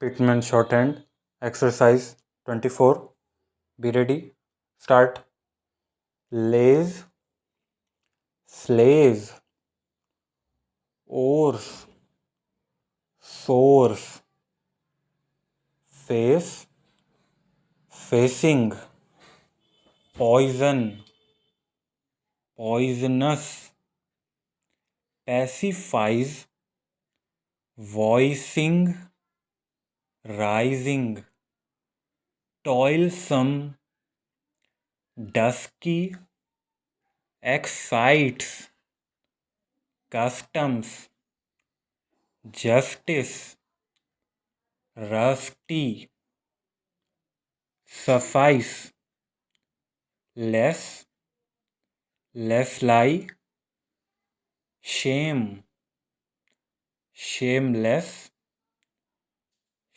Pitman Shorthand, exercise 24. Be ready. Start. Lays, slaves, oars, source, face, facing, poison, poisonous, pacifies, voicing, rising, toilsome, dusky, excites, customs, justice, rusty, suffice, less, lessly, shame, shameless,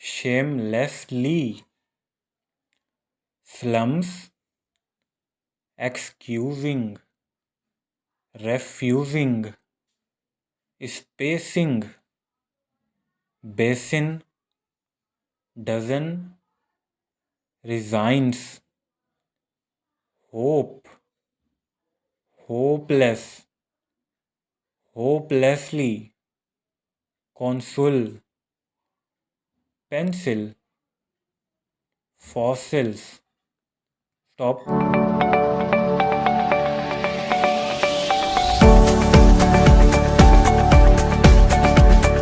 shamelessly, slums, excusing, refusing, spacing, basin, dozen, resigns, hope, hopeless, hopelessly, consul, pencil, fossils. Stop.